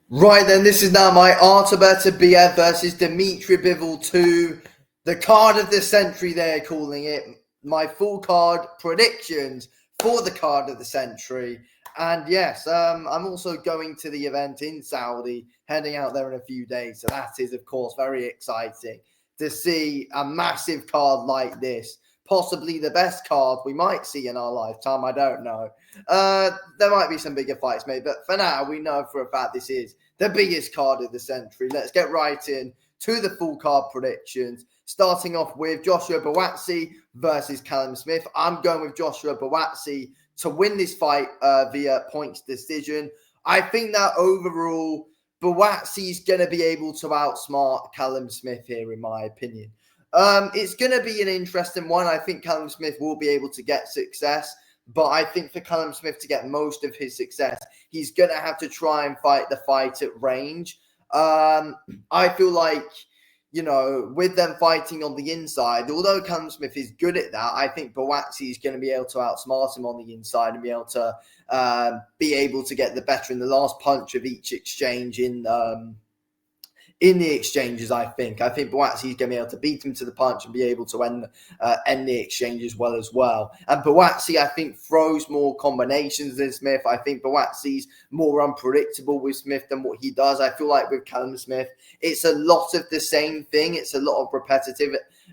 Right then, this is now my Artur Beterbiev versus Dmitry Bivol 2. The card of the century, they're calling it. My full card predictions for the card of the century. And yes, I'm also going to the event in Saudi, heading out there in a few days. So that is, of course, very exciting to see a massive card like this. Possibly the best card we might see in our lifetime. I don't know. There might be some bigger fights made, but for now, we know for a fact this is the biggest card of the century. Let's get right in to the full card predictions. Starting off with Joshua Buatsi versus Callum Smith. I'm going with Joshua Buatsi to win this fight via points decision. I think that overall, Buatsi is going to be able to outsmart Callum Smith here, in my opinion. It's going to be an interesting one. I think Callum Smith will be able to get success, but I think for Callum Smith to get most of his success, he's going to have to try and fight the fight at range. I feel like, with them fighting on the inside, although Callum Smith is good at that, I think Buatsi is going to be able to outsmart him on the inside and be able to get the better in the last punch of each exchange in the exchanges. I think Buatsi is going to be able to beat him to the punch and be able to end the exchange as well. And Buatsi, I think, throws more combinations than Smith. I think Buatsi's more unpredictable with Smith than what he does. I feel like with Callum Smith, it's a lot of the same thing. It's a lot of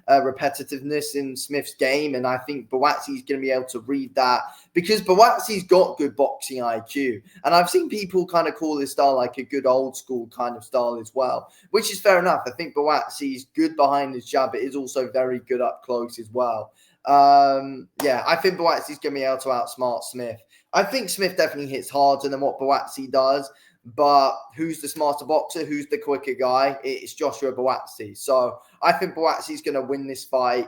repetitiveness in Smith's game, and I think Buatsi's going to be able to read that because Buatsi's got good boxing IQ, and I've seen people kind of call this style like a good old school kind of style as well, which is fair enough. I think Buatsi's good behind his jab, but is also very good up close as well. I think Buatsi's going to be able to outsmart Smith. I think Smith definitely hits harder than what Buatsi does, but who's the smarter boxer? Who's the quicker guy? It's Joshua Buatsi. So I think Buatsi's going to win this fight.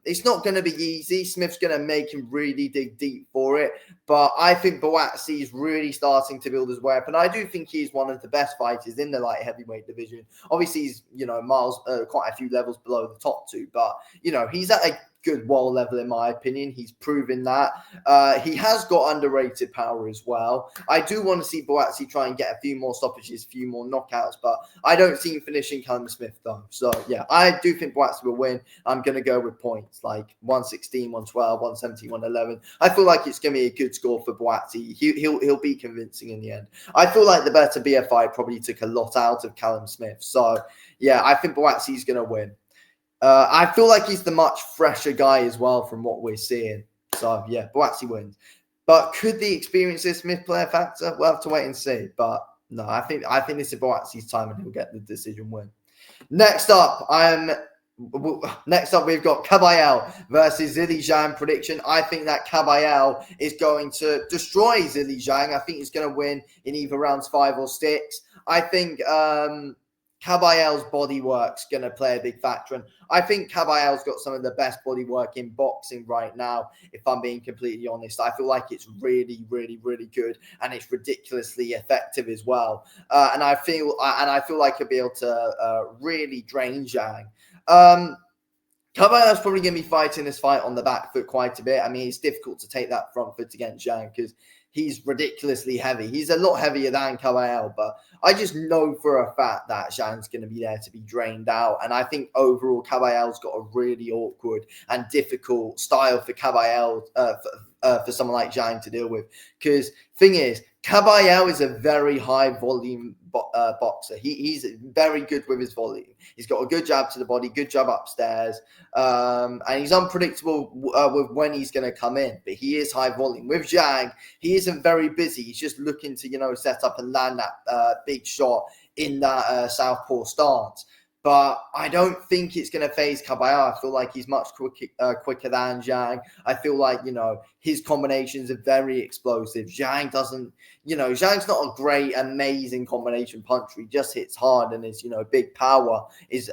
It's not going to be easy. Smith's going to make him really dig deep for it. But I think Buatsi is really starting to build his way up. And I do think he's one of the best fighters in the light heavyweight division. Obviously, he's, miles, quite a few levels below the top two. But, he's at a good wall level, in my opinion. He's proven that. He has got underrated power as well. I do want to see Buatsi try and get a few more stoppages, a few more knockouts, but I don't see him finishing Callum Smith, though. So, yeah, I do think Buatsi will win. I'm going to go with points, like 116, 112, 117, 111. I feel like it's going to be a good score for Buatsi. He'll be convincing in the end. I feel like the Beterbiev fight probably took a lot out of Callum Smith. So, yeah, I think Buatsi's going to win. I feel like he's the much fresher guy as well from what we're seeing. So, yeah, Buatsi wins. But could the experience of Smith play a factor? We'll have to wait and see. But no, I think this is Buatsi's time and he'll get the decision win. Next up, we've got Kabayel versus Zhilei Zhang prediction. I think that Kabayel is going to destroy Zhilei Zhang. I think he's going to win in either rounds 5 or 6. I think Kabayel's bodywork's going to play a big factor. And I think Kabayel's got some of the best bodywork in boxing right now, if I'm being completely honest. I feel like it's really, really, really good, and it's ridiculously effective as well. And I feel like he'll be able to really drain Zhang. Kabayel's probably going to be fighting this fight on the back foot quite a bit. I mean, it's difficult to take that front foot against Zhang because he's ridiculously heavy. He's a lot heavier than Kabayel, but I just know for a fact that Zhang's going to be there to be drained out. And I think overall, Kabayel's got a really awkward and difficult style for Kabayel, for someone like Zhang to deal with. Because thing is, Kabayel is a very high volume boxer. He's very good with his volume. He's got a good jab to the body, good jab upstairs, and he's unpredictable with when he's going to come in. But he is high volume. With Zhang, he isn't very busy. He's just looking to set up and land that big shot in that southpaw stance. But I don't think it's going to phase Kabayel. I feel like he's much quicker than Zhang. I feel like, his combinations are very explosive. Zhang doesn't, Zhang's not a great, amazing combination puncher. He just hits hard, and his, big power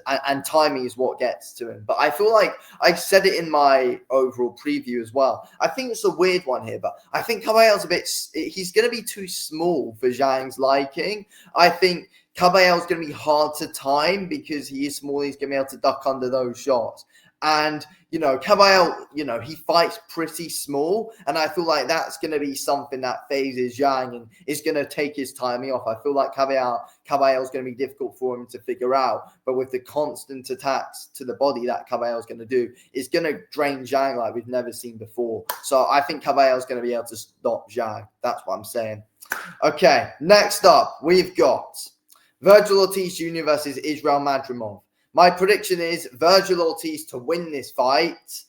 and timing is what gets to him. But I feel like I said it in my overall preview as well. I think it's a weird one here, but I think Kabayel's he's going to be too small for Zhang's liking. I think Kabayel's going to be hard to time because he is small. He's going to be able to duck under those shots. And, Caballero, he fights pretty small. And I feel like that's going to be something that phases Zhang and is going to take his timing off. I feel like Caballero is going to be difficult for him to figure out. But with the constant attacks to the body that Caballero is going to do, it's going to drain Zhang like we've never seen before. So I think Caballero is going to be able to stop Zhang. That's what I'm saying. Okay, next up, we've got Vergil Ortiz Jr. versus Israel Madrimov. My prediction is Vergil Ortiz to win this fight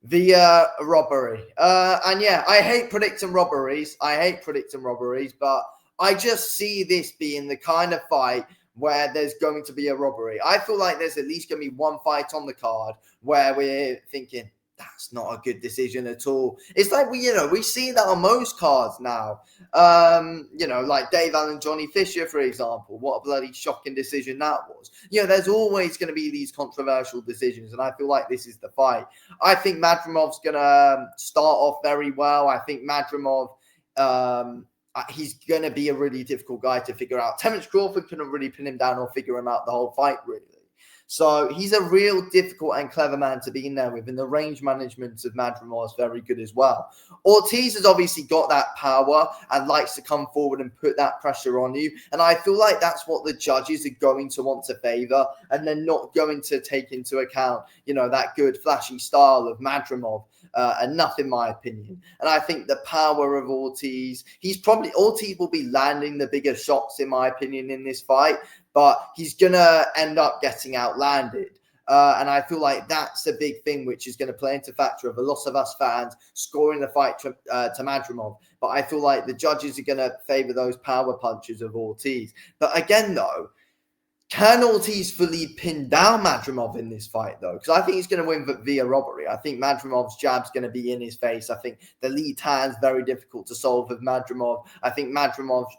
via robbery. And yeah, I hate predicting robberies. But I just see this being the kind of fight where there's going to be a robbery. I feel like there's at least going to be one fight on the card where we're thinking, that's not a good decision at all. It's like we see that on most cards now. Like Dave Allen, Johnny Fisher, for example. What a bloody shocking decision that was. There's always going to be these controversial decisions, and I feel like this is the fight. I think Madrimov's going to start off very well. I think Madrimov, he's going to be a really difficult guy to figure out. Terence Crawford couldn't really pin him down or figure him out the whole fight, really. So he's a real difficult and clever man to be in there with, and the range management of Madrimov is very good as well. Ortiz has obviously got that power and likes to come forward and put that pressure on you, and I feel like that's what the judges are going to want to favour, and they're not going to take into account, that good flashy style of Madrimov. Enough in my opinion. And I think the power of Ortiz, Ortiz will be landing the bigger shots in my opinion in this fight, but he's going to end up getting outlanded. And I feel like that's a big thing, which is going to play into factor of a lot of us fans scoring the fight to Madrimov. But I feel like the judges are going to favour those power punches of Ortiz. But again, though, can Ortiz fully pin down Madrimov in this fight, though? Because I think he's going to win via robbery. I think Madrimov's jab's going to be in his face. I think the lead hand's very difficult to solve with Madrimov. I think Madrimov's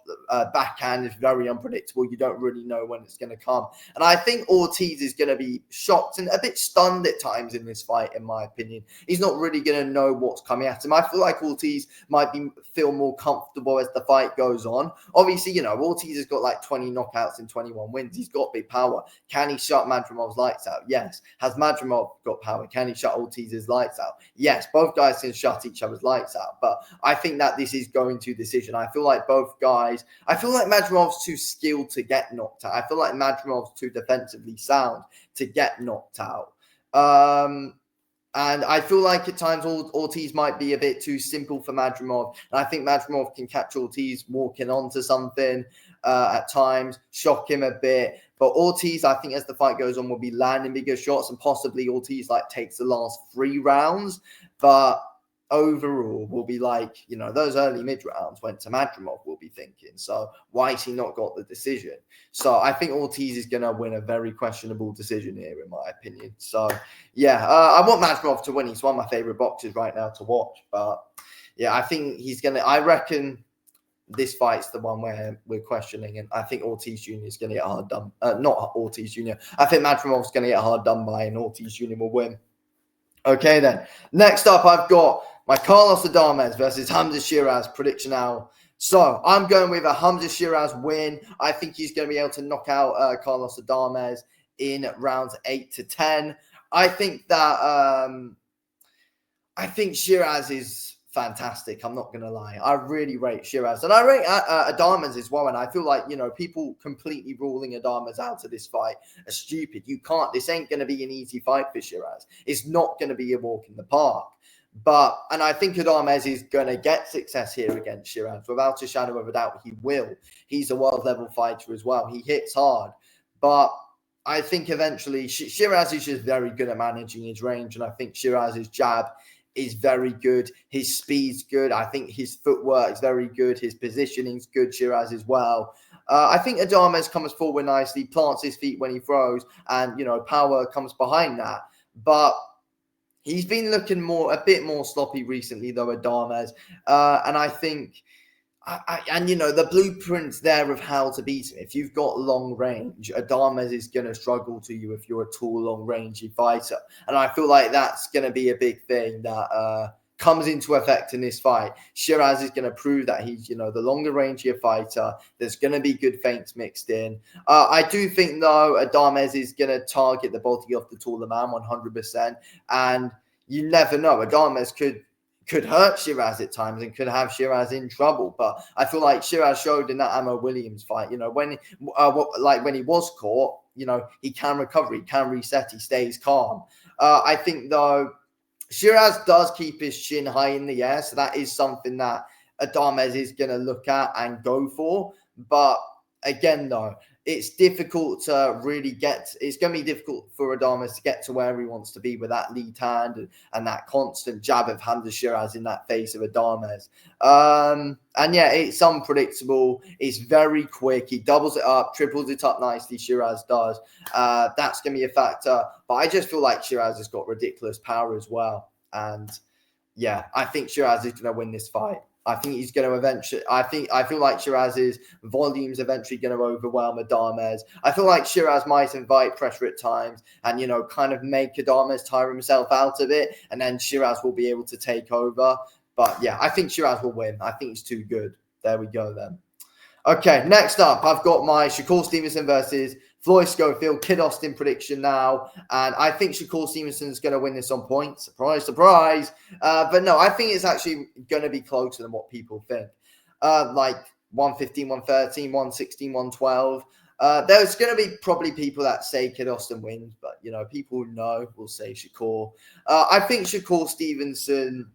backhand is very unpredictable. You don't really know when it's going to come. And I think Ortiz is going to be shocked and a bit stunned at times in this fight, in my opinion. He's not really going to know what's coming at him. I feel like Ortiz might feel more comfortable as the fight goes on. Obviously, Ortiz has got like 20 knockouts and 21 wins. He's got big power. Can he shut Madrimov's lights out? Yes. Has Madrimov got power? Can he shut Ortiz's lights out? Yes. Both guys can shut each other's lights out. But I think that this is going to decision. I feel like Madrimov's too skilled to get knocked out. I feel like Madrimov's too defensively sound to get knocked out. And I feel like at times Ortiz might be a bit too simple for Madrimov. And I think Madrimov can catch Ortiz walking onto something at times, shock him a bit. But Ortiz, I think as the fight goes on, will be landing bigger shots, and possibly Ortiz takes the last 3 rounds. But overall, will be those early mid rounds went to Madrimov, we'll be thinking. So why has he not got the decision? So I think Ortiz is going to win a very questionable decision here, in my opinion. So yeah, I want Madrimov to win. He's one of my favorite boxers right now to watch. But yeah, I think I reckon this fight's the one where we're questioning, and I think Ortiz Jr. is going to get hard done. Not Ortiz Jr. I think Madrimov's going to get hard done by, and Ortiz Jr. will win. Okay, then. Next up, I've got my Carlos Adames versus Hamza Shiraz prediction now. So I'm going with a Hamza Shiraz win. I think he's going to be able to knock out Carlos Adames in rounds 8 to 10. I think Shiraz is fantastic. I'm not going to lie. I really rate Shiraz. And I rate Adames as well. And I feel like, people completely ruling Adames out of this fight are stupid. This ain't going to be an easy fight for Shiraz. It's not going to be a walk in the park. And I think Adames is going to get success here against Shiraz. Without a shadow of a doubt, he will. He's a world-level fighter as well. He hits hard. But I think eventually Shiraz is just very good at managing his range. And I think Shiraz's jab is very good. His speed's good. I think his footwork is very good. His positioning's good, Shiraz as well. I think Adames comes forward nicely, plants his feet when he throws, and, power comes behind that. But he's been looking a bit more sloppy recently, though, Adames. And I think, the blueprint's there of how to beat him. If you've got long range, Adames is going to struggle to you if you're a tall, long-rangey fighter. And I feel like that's going to be a big thing that comes into effect in this fight. Shiraz is going to prove that he's, the longer rangier fighter. There's going to be good feints mixed in. I do think, though, Adames is going to target the body of the taller man 100%. And you never know. Adames could hurt Shiraz at times and could have Shiraz in trouble. But I feel like Shiraz showed in that Ammo Williams fight, when he was caught, he can recover, he can reset, he stays calm. I think, though, Shiraz does keep his chin high in the air, so that is something that Adames is going to look at and go for. But again, though, it's difficult to really it's going to be difficult for Adames to get to where he wants to be with that lead hand and that constant jab of Hamza Shiraz in that face of Adames. And yeah, it's unpredictable. It's very quick. He doubles it up, triples it up nicely. Shiraz does. That's going to be a factor. But I just feel like Shiraz has got ridiculous power as well. And yeah, I think Shiraz is going to win this fight. I think he's going to eventually. I feel like Shiraz's volume's eventually going to overwhelm Adames. I feel like Shiraz might invite pressure at times and kind of make Adames tire himself out of it, and then Shiraz will be able to take over. But yeah, I think Shiraz will win. I think he's too good. There we go then. Okay, next up, I've got my Shakur Stevenson versus Floyd Schofield Kid Austin prediction now. And I think Shakur Stevenson's going to win this on points. Surprise, surprise. But no, I think it's actually going to be closer than what people think. Like 115, 113, 116, 112. There's going to be probably people that say Kid Austin wins, but, people who know will say Shakur. I think Shakur Stevenson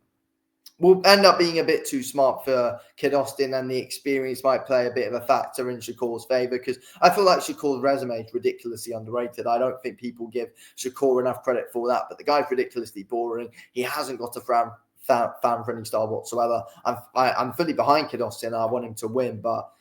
will end up being a bit too smart for Kid Austin, and the experience might play a bit of a factor in Shakur's favor, because I feel like Shakur's resume is ridiculously underrated. I don't think people give Shakur enough credit for that, but the guy's ridiculously boring. He hasn't got a fan-friendly style whatsoever. I'm fully behind Kid Austin. I want him to win, but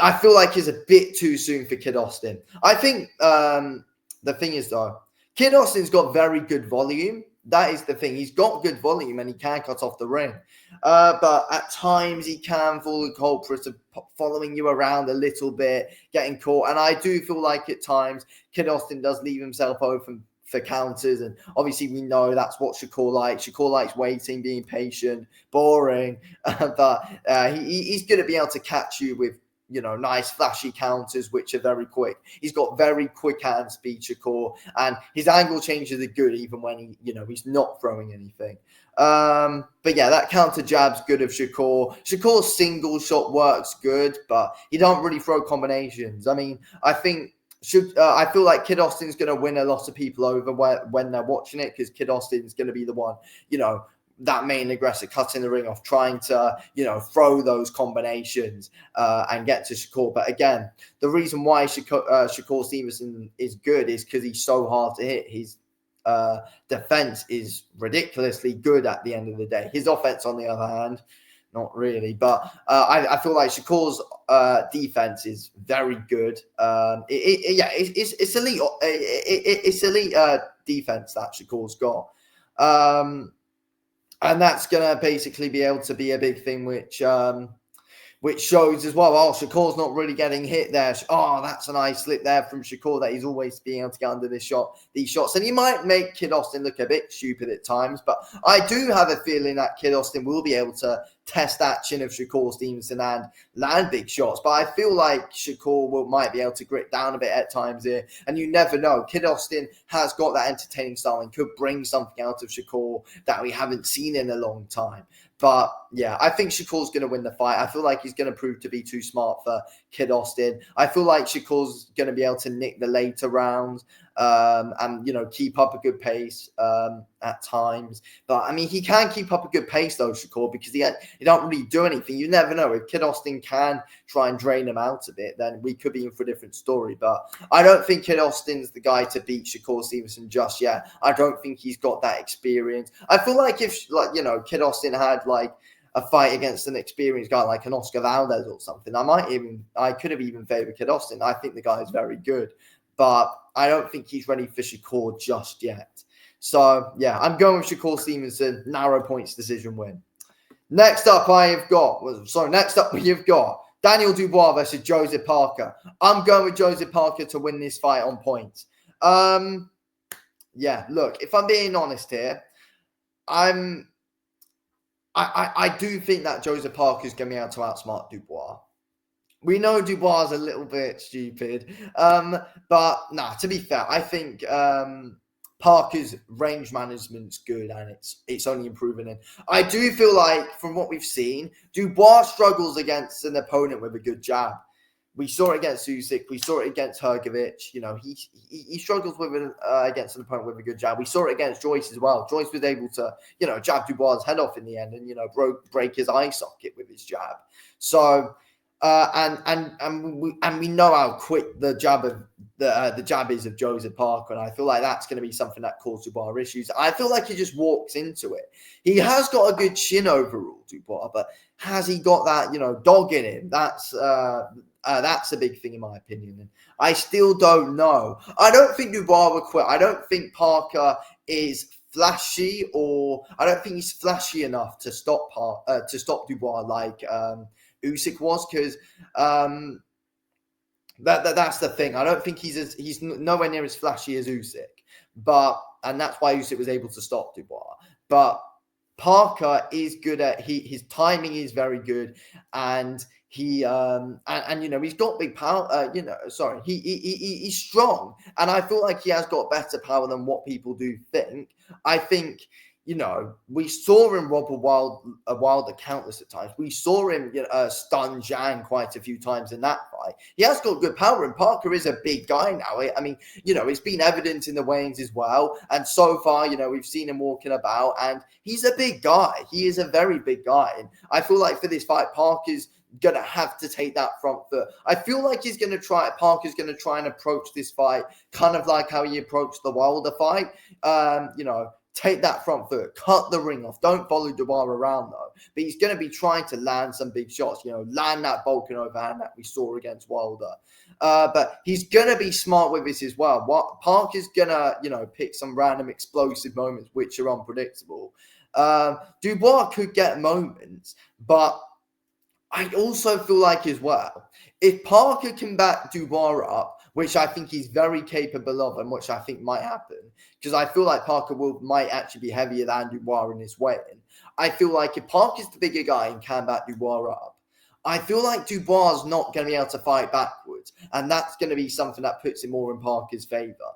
I feel like it's a bit too soon for Kid Austin. I think the thing is, though, Kid Austin's got very good volume. That is the thing. He's got good volume and he can cut off the ring. But at times he can fall the culprit of following you around a little bit, getting caught. And I do feel like at times Kid Austin does leave himself open for counters. And obviously we know that's what Shakur likes. Shakur likes waiting, being patient, boring. But he's going to be able to catch you with nice flashy counters, which are very quick. He's got very quick hand speed, Shakur, and his angle changes are good even when he's not throwing anything. But yeah, that counter jab's good of Shakur. Shakur's single shot works good, but he don't really throw combinations. I mean, I feel like Kid Austin's going to win a lot of people over when they're watching it, because Kid Austin's going to be the one, that main aggressor cutting the ring off, trying to, throw those combinations and get to Shakur. But again, the reason why Shakur Stevenson is good is because he's so hard to hit. His defense is ridiculously good at the end of the day. His offense, on the other hand, not really. But I feel like Shakur's defense is very good. It's elite. It's elite defense that Shakur's got. And that's going to basically be able to be a big thing, which shows as well. Oh, Shakur's not really getting hit there. Oh, that's a nice slip there from Shakur, that he's always being able to get under these shots. And he might make Kid Austin look a bit stupid at times, but I do have a feeling that Kid Austin will be able to test that chin of Shakur Stevenson and land big shots. But I feel like Shakur might be able to grit down a bit at times here. And you never know. Kid Austin has got that entertaining style and could bring something out of Shakur that we haven't seen in a long time. But yeah, I think Shakur's going to win the fight. I feel like he's going to prove to be too smart for Kid Austin. I feel like Shakur's going to be able to nick the later rounds and keep up a good pace at times. But I mean, he can keep up a good pace though, Shakur, because he don't really do anything. You never know. If Kid Austin can try and drain him out a bit, then we could be in for a different story. But I don't think Kid Austin's the guy to beat Shakur Stevenson just yet. I don't think he's got that experience. I feel like if Kid Austin had a fight against an experienced guy like an Oscar Valdez or something, I could have even favored Kid Austin. I think the guy is very good, but I don't think he's ready for Shakur just yet. So yeah, I'm going with Shakur Stevenson, narrow points decision win. Next up, we've got Daniel Dubois versus Joseph Parker. I'm going with Joseph Parker to win this fight on points. Yeah, look, if I'm being honest here, I'm I do think that Joseph Parker's going to be able to outsmart Dubois. We know Dubois is a little bit stupid, but to be fair, I think Parker's range management's good, and it's only improving. And I do feel like, from what we've seen, Dubois struggles against an opponent with a good jab. We saw it against Usyk. We saw it against Hrgovic. You know, he struggles with against an opponent with a good jab. We saw it against Joyce as well. Joyce was able to, jab Dubois' head off in the end, and break his eye socket with his jab. So. And we know how quick the jab is of Joseph Parker, and I feel like that's going to be something that causes Dubois issues. I feel like he just walks into it. He has got a good chin overall, Dubois, but has he got that dog in him? That's a big thing in my opinion. And I still don't know. I don't think Dubois will quit. I don't think Parker is flashy, or I don't think he's flashy enough to stop Dubois like Usyk was, because that's the thing. I don't think he's nowhere near as flashy as Usyk, and that's why Usyk was able to stop Dubois. But Parker is good at his timing is very good, and he's got big power. He's strong, and I feel like he has got better power than what people do think. I think. We saw him rob a Wilder countless at times. We saw him stun Zhang quite a few times in that fight. He has got good power, and Parker is a big guy now. I mean, it's been evident in the weigh-ins as well. And so far, we've seen him walking about, and he's a big guy. He is a very big guy. And I feel like for this fight, Parker's going to have to take that front foot. I feel like Parker's going to try and approach this fight kind of like how he approached the Wilder fight. Take that front foot, cut the ring off. Don't follow Dubois around, though. But he's going to be trying to land some big shots, land that Balkan overhand that we saw against Wilder. But he's going to be smart with this as well. Parker's going to, pick some random explosive moments which are unpredictable. Dubois could get moments, but I also feel like as well, if Parker can back Dubois up, which I think he's very capable of, and which I think might happen, because I feel like Parker might actually be heavier than Dubois in his weigh-in. I feel like if Parker's the bigger guy and can back Dubois up, I feel like Dubois is not going to be able to fight backwards, and that's going to be something that puts him more in Parker's favor.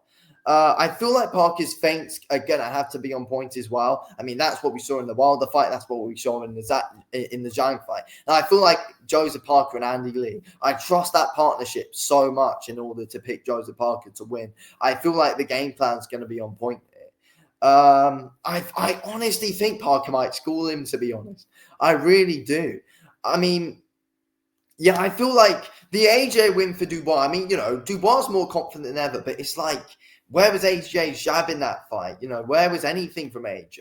I feel like Parker's feints are going to have to be on point as well. I mean, that's what we saw in the Wilder fight. That's what we saw in the Zhang fight. And I feel like Joseph Parker and Andy Lee, I trust that partnership so much in order to pick Joseph Parker to win. I feel like the game plan is going to be on point here. I honestly think Parker might school him, to be honest. I really do. I mean, yeah, I feel like the AJ win for Dubois. I mean, Dubois is more confident than ever, but it's like, where was AJ's jab in that fight? Where was anything from AJ?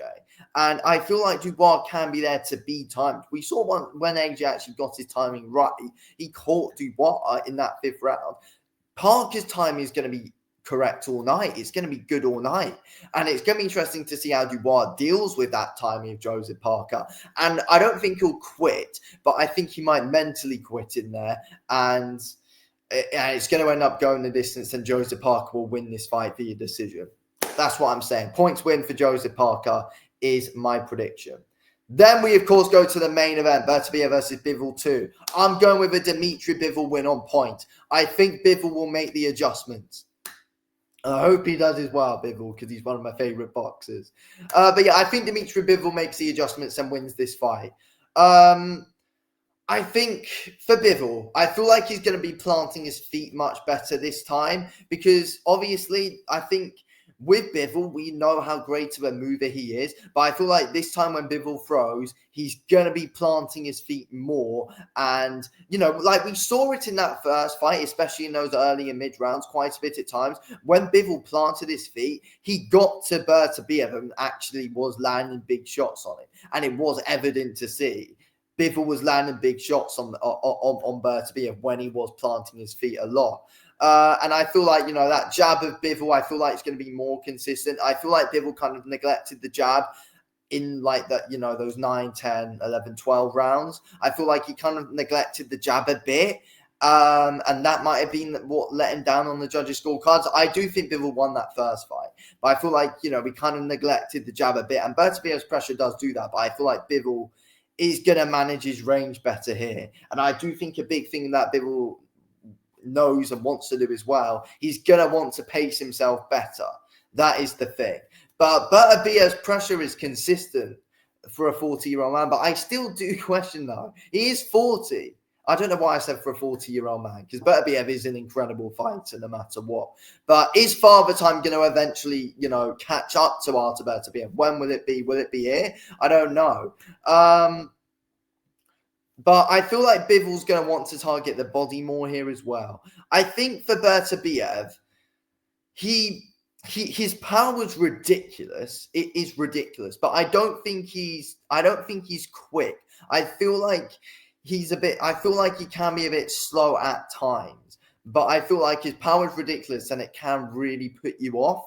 And I feel like Dubois can be there to be timed. We saw when AJ actually got his timing right, he caught Dubois in that fifth round. Parker's timing is going to be correct all night. It's going to be good all night. And it's going to be interesting to see how Dubois deals with that timing of Joseph Parker. And I don't think he'll quit, but I think he might mentally quit in there. And it's going to end up going the distance, and Joseph Parker will win this fight via decision. That's what I'm saying. Points win for Joseph Parker is my prediction. Then we, of course, go to the main event, Beterbiev versus Bivol 2. I'm going with a Dmitry Bivol win on point. I think Bivol will make the adjustments. I hope he does as well, Bivol, because he's one of my favorite boxers. But yeah, I think Dmitry Bivol makes the adjustments and wins this fight. I think for Bivol, I feel like he's going to be planting his feet much better this time, because obviously I think with Bivol, we know how great of a mover he is, but I feel like this time when Bivol throws, he's going to be planting his feet more. And, like we saw it in that first fight, especially in those early and mid rounds, quite a bit at times. When Bivol planted his feet, he got to Beterbiev and actually was landing big shots on it. And it was evident to see. Bivol was landing big shots on Beterbiev when he was planting his feet a lot. And I feel like, that jab of Bivol, I feel like it's going to be more consistent. I feel like Bivol kind of neglected the jab in like that, those 9, 10, 11, 12 rounds. I feel like he kind of neglected the jab a bit. And that might have been what let him down on the judges' scorecards. I do think Bivol won that first fight, but I feel like, we kind of neglected the jab a bit, and Beterbiev's pressure does do that, but I feel like Bivol is going to manage his range better here. And I do think a big thing that Bivol knows and wants to do as well, he's going to want to pace himself better. That is the thing. But Beterbiev's pressure is consistent for a 40-year-old man. But I still do question, though. He is 40. I don't know why I said for a 40-year-old man, because Beterbiev is an incredible fighter no matter what. But is Father Time going to eventually, catch up to Artur Beterbiev? When will it be? Will it be here? I don't know. But I feel like Bivol's going to want to target the body more here as well. I think for Beterbiev, his power is ridiculous. It is ridiculous, but I don't think he's quick. I feel like he can be a bit slow at times, but I feel like his power is ridiculous and it can really put you off.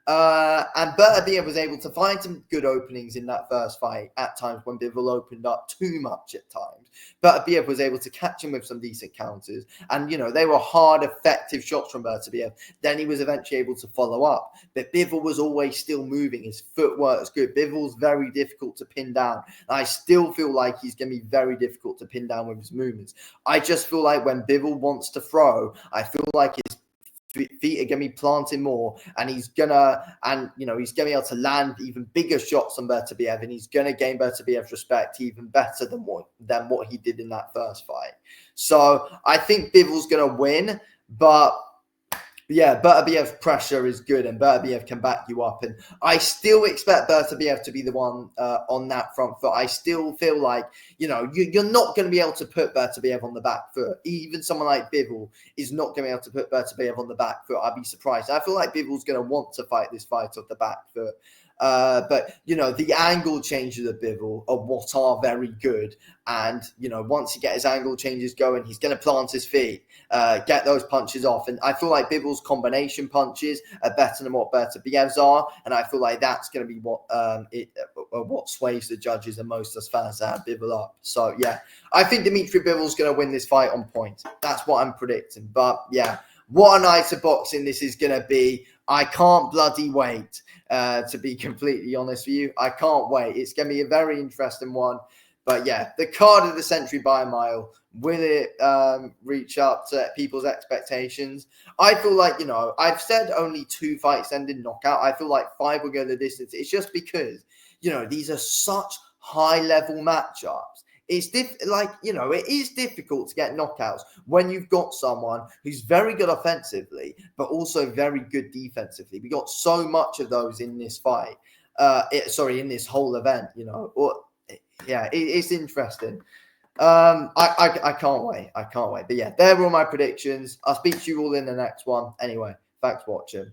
And Beterbiev was able to find some good openings in that first fight at times when Bivol opened up too much at times. Beterbiev was able to catch him with some decent counters. And, they were hard, effective shots from Beterbiev. Then he was eventually able to follow up. But Bivol was always still moving. His footwork was good. Bivol's very difficult to pin down. And I still feel like he's going to be very difficult to pin down with his movements. I just feel like when Bivol wants to throw, I feel like his feet are going to be planting more, and he's going to be able to land even bigger shots on Beterbiev, and he's going to gain Beterbiev's respect even better than what he did in that first fight. So I think Bivol's going to win, but yeah, Beterbiev's pressure is good, and Beterbiev can back you up. And I still expect Beterbiev to be the one on that front foot. I still feel like, you're not going to be able to put Beterbiev on the back foot. Even someone like Bivol is not going to be able to put Beterbiev on the back foot. I'd be surprised. I feel like Bivol's going to want to fight this fight off the back foot. But the angle changes of Bivol are what are very good. And, once he gets his angle changes going, he's going to plant his feet, get those punches off. And I feel like Bivol's combination punches are better than what Beterbiev's are. And I feel like that's going to be what sways the judges and most of us fans that have Bivol up. So, yeah, I think Dmitry Bivol's going to win this fight on point. That's what I'm predicting. But, yeah, what a night of boxing this is going to be. I can't bloody wait, to be completely honest with you. I can't wait. It's going to be a very interesting one. But yeah, the card of the century by a mile. Will it reach up to people's expectations? I feel like, I've said only 2 fights end in knockout. I feel like 5 will go the distance. It's just because, these are such high-level matchups. It is difficult to get knockouts when you've got someone who's very good offensively, but also very good defensively. We got so much of those in this fight. In this whole event, it's interesting. I can't wait. I can't wait. But yeah, there were all my predictions. I'll speak to you all in the next one. Anyway, thanks for watching.